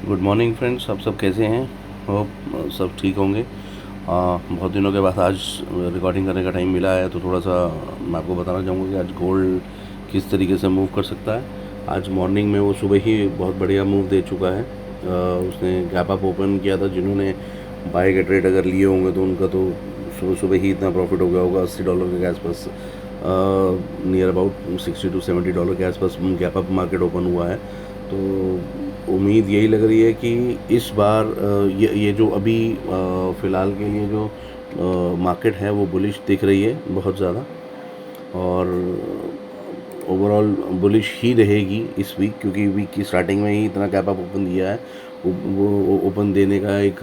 Good morning friends, आप सब कैसे हैं? होप सब ठीक होंगे। बहुत दिनों के बाद आज रिकॉर्डिंग करने का टाइम मिला है, तो थोड़ा सा मैं आपको बताना चाहूँगा कि आज गोल्ड किस तरीके से मूव कर सकता है। आज मॉर्निंग में वो सुबह ही बहुत बढ़िया मूव दे चुका है। उसने गैप अप ओपन किया था। जिन्होंने बाय के ट्रेड अगर लिए होंगे तो उनका तो सुबह सुबह ही इतना प्रॉफिट हो गया होगा। $80 के आसपास, नियर अबाउट $60 to $70 के आसपास गैप अप मार्केट ओपन हुआ है। तो उम्मीद यही लग रही है कि इस बार ये जो अभी फ़िलहाल के लिए जो मार्केट है वो बुलिश दिख रही है बहुत ज़्यादा, और ओवरऑल बुलिश ही रहेगी इस वीक, क्योंकि वीक की स्टार्टिंग में ही इतना गैप अप ओपन दिया है। वो ओपन देने का एक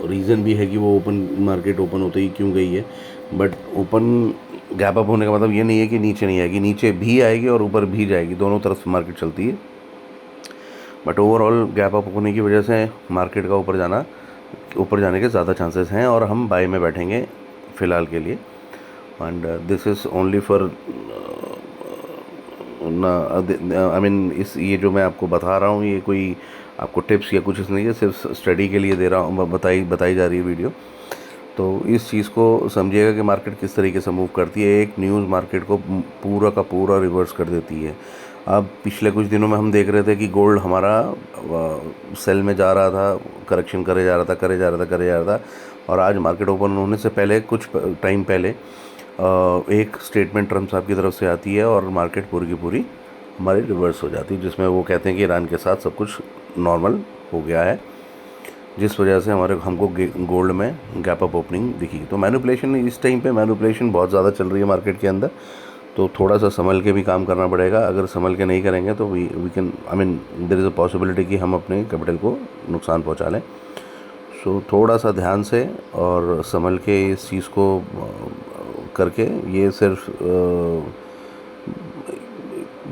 रीज़न भी है कि वो ओपन मार्केट ओपन होते ही क्यों गई है। बट ओपन गैप अप होने का मतलब ये नहीं है कि नीचे नहीं आएगी, नीचे भी आएगी और ऊपर भी जाएगी, दोनों तरफ मार्केट चलती है। बट ओवरऑल गैप अप होने की वजह से मार्केट का ऊपर जाने के ज़्यादा चांसेस हैं, और हम बाय में बैठेंगे फ़िलहाल के लिए। And this is only for I mean इस ये जो मैं आपको बता रहा हूँ, ये कोई आपको टिप्स या कुछ नहीं है, सिर्फ स्टडी के लिए दे रहा हूँ, बताई जा रही है वीडियो। तो इस चीज़ को समझिएगा कि मार्केट किस तरीके से मूव करती है। एक न्यूज़ मार्केट को पूरा का पूरा रिवर्स कर देती है। अब पिछले कुछ दिनों में हम देख रहे थे कि गोल्ड हमारा सेल में जा रहा था, करेक्शन करे जा रहा था, और आज मार्केट ओपन होने से पहले कुछ टाइम पहले एक स्टेटमेंट ट्रम्प साहब की तरफ से आती है और मार्केट पूरी की पूरी हमारी रिवर्स हो जाती है, जिसमें वो कहते हैं कि ईरान के साथ सब कुछ नॉर्मल हो गया है, जिस वजह से हमको गोल्ड में गैप अप ओपनिंग दिखी। तो मैनिपुलेशन, इस टाइम पे मैनिपुलेशन बहुत ज़्यादा चल रही है मार्केट के अंदर। तो थोड़ा सा संभल के भी काम करना पड़ेगा। अगर संभल के नहीं करेंगे तो we can, I mean there is a possibility कि हम अपने कैपिटल को नुकसान पहुंचा लें। सो थोड़ा सा ध्यान से और संभल के इस चीज़ को करके, ये सिर्फ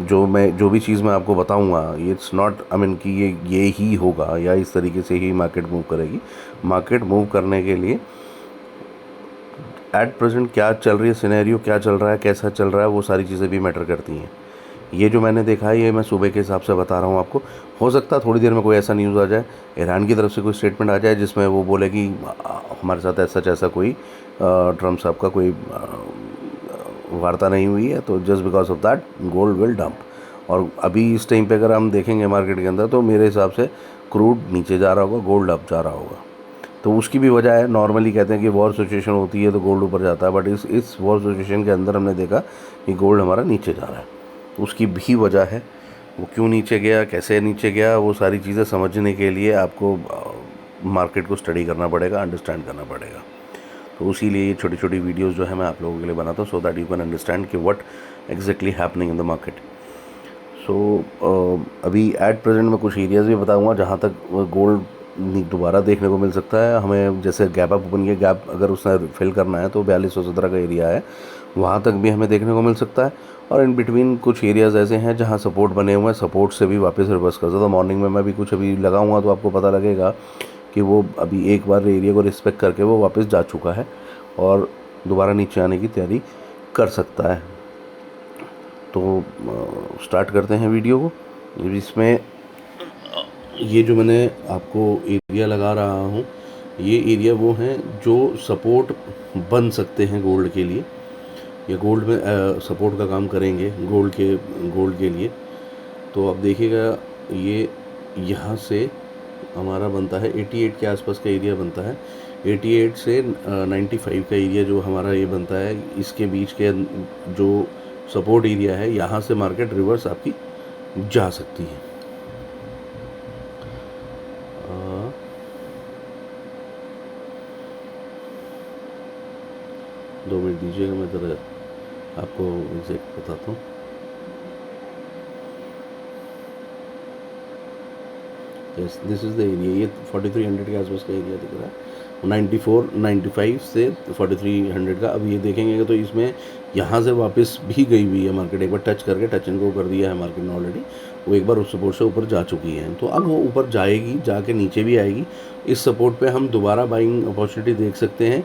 जो भी चीज़ मैं आपको बताऊंगा, ये इट्स नॉट, आई मीन कि ये ही होगा या इस तरीके से ही मार्केट मूव करेगी। मार्केट मूव करने के लिए एट प्रेजेंट क्या चल रही है, सिनेरियो क्या चल रहा है, कैसा चल रहा है, वो सारी चीज़ें भी मैटर करती हैं। ये जो मैंने देखा है ये मैं सुबह के हिसाब से बता रहा हूँ आपको। हो सकता है थोड़ी देर में कोई ऐसा न्यूज़ आ जाए, ईरान की तरफ से कोई स्टेटमेंट आ जाए जिसमें वो बोले कि हमारे साथ ऐसा कोई ट्रम्प साहब का कोई वार्ता नहीं हुई है, तो just because of that gold will dump. और अभी इस टाइम पे अगर हम देखेंगे मार्केट के अंदर, तो मेरे हिसाब से क्रूड नीचे जा रहा होगा, गोल्ड अप जा रहा होगा। तो उसकी भी वजह है, नॉर्मली कहते हैं कि वॉर सिचुएशन होती है तो गोल्ड ऊपर जाता है, बट इस वॉर सिचुएशन के अंदर हमने देखा कि गोल्ड हमारा नीचे जा रहा है। तो उसकी भी वजह है, वो क्यों नीचे गया, कैसे नीचे गया, वो सारी चीज़ें समझने के लिए आपको मार्केट को स्टडी करना पड़ेगा, अंडरस्टैंड करना पड़ेगा। तो उसी लिए ये छोटी छोटी वीडियोस जो है मैं आप लोगों के लिए बनाता हूँ, so that you can understand कि what exactly happening in the market. So अभी एट प्रेजेंट मैं कुछ एरियाज़ भी बताऊँगा जहाँ तक गोल्ड दोबारा देखने को मिल सकता है हमें। जैसे गैप अप ओपन किया, गैप अगर उसने फिल करना है तो 4217 का एरिया है, वहाँ तक भी हमें देखने को मिल सकता है। और इन बिटवीन कुछ एरियाज़ ऐसे हैं जहाँ सपोर्ट बने हुए हैं, सपोर्ट से भी वापस रिवर्स कर सकता है। मॉर्निंग में मैं भी कुछ अभी लगाऊंगा तो आपको पता लगेगा कि वो अभी एक बार एरिया को रिस्पेक्ट करके वो वापस जा चुका है और दोबारा नीचे आने की तैयारी कर सकता है। तो स्टार्ट करते हैं वीडियो को। इसमें ये जो मैंने आपको एरिया लगा रहा हूँ, ये एरिया वो हैं जो सपोर्ट बन सकते हैं गोल्ड के लिए, या गोल्ड में सपोर्ट का काम करेंगे गोल्ड के लिए। तो आप देखिएगा, ये यहाँ से हमारा बनता है 88 के आसपास का एरिया बनता है। 88 से 95 का एरिया जो हमारा ये बनता है, इसके बीच के जो सपोर्ट एरिया है, यहाँ से मार्केट रिवर्स आपकी जा सकती है। 2 मिनट दीजिएगा, मैं ज़रा आपको एग्जैक्ट बताता हूँ। Yes, this is the area. ये 4300 के आसपास का एरिया दिख रहा है, 95 से 4300 का। अब ये देखेंगे तो इसमें यहाँ से वापस भी गई हुई है मार्केट, एक बार टच करके टच एंड गो कर दिया है मार्केट ने ऑलरेडी। वो एक बार उस सपोर्ट से ऊपर जा चुकी है, तो अब वो ऊपर जाएगी, जाके नीचे भी आएगी। इस सपोर्ट पे हम दोबारा बाइंग अपॉर्चुनिटी देख सकते हैं,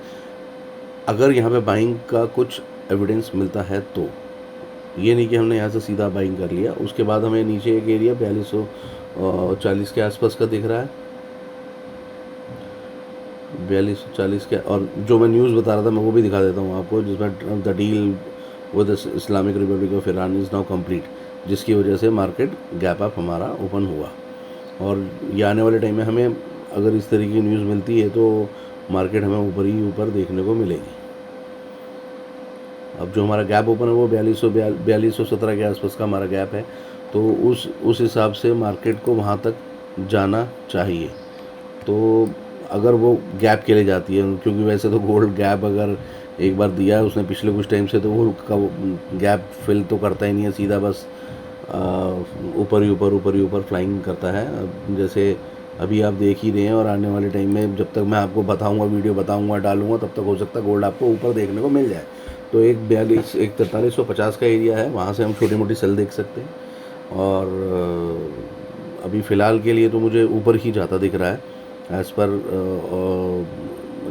अगर यहाँ पे बाइंग का कुछ एविडेंस मिलता है तो। ये नहीं कि हमने यहाँ से सीधा बाइंग कर लिया, उसके बाद हमें नीचे एक एरिया 40 के आसपास का दिख रहा है, 4240 के। और जो मैं न्यूज़ बता रहा था मैं वो भी दिखा देता हूँ आपको, जिसमें the deal with Islamic Republic of Iran is now complete, जिसकी वजह से मार्केट गैप अप हमारा ओपन हुआ। और ये आने वाले टाइम में हमें अगर इस तरीके की न्यूज़ मिलती है तो मार्केट हमें ऊपर ही ऊपर देखने को मिलेगी। अब जो हमारा गैप ओपन है वो 4217 के आसपास का हमारा गैप है, तो उस हिसाब से मार्केट को वहाँ तक जाना चाहिए। तो अगर वो गैप के लिए जाती है, क्योंकि वैसे तो गोल्ड गैप अगर एक बार दिया है उसने पिछले कुछ टाइम से, तो वो गैप फिल तो करता ही नहीं है, सीधा बस ऊपर ही ऊपर फ्लाइंग करता है। जैसे अभी आप देख ही रहे हैं, और आने वाले टाइम में जब तक मैं आपको बताऊंगा, वीडियो बताऊंगा, डालूंगा, तब तक हो सकता है गोल्ड आपको ऊपर देखने को मिल जाए। तो एक 4350 का एरिया है, वहाँ से हम छोटी मोटी सेल देख सकते हैं। और अभी फ़िलहाल के लिए तो मुझे ऊपर ही जाता दिख रहा है, एज़ पर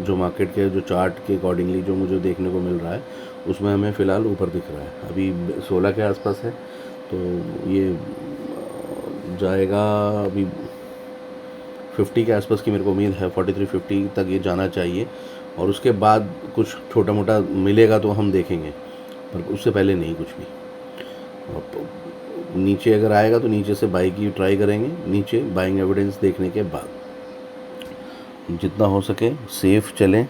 जो मार्केट के जो चार्ट के अकॉर्डिंगली जो मुझे देखने को मिल रहा है, उसमें हमें फ़िलहाल ऊपर दिख रहा है। अभी 16 के आसपास है, तो ये जाएगा अभी 50 के आसपास की मेरे को उम्मीद है, 4350 तक ये जाना चाहिए। और उसके बाद कुछ छोटा मोटा मिलेगा तो हम देखेंगे, पर उससे पहले नहीं कुछ भी। और नीचे अगर आएगा तो नीचे से बाई की ट्राई करेंगे, नीचे बाइंग एविडेंस देखने के बाद। जितना हो सके सेफ चलें,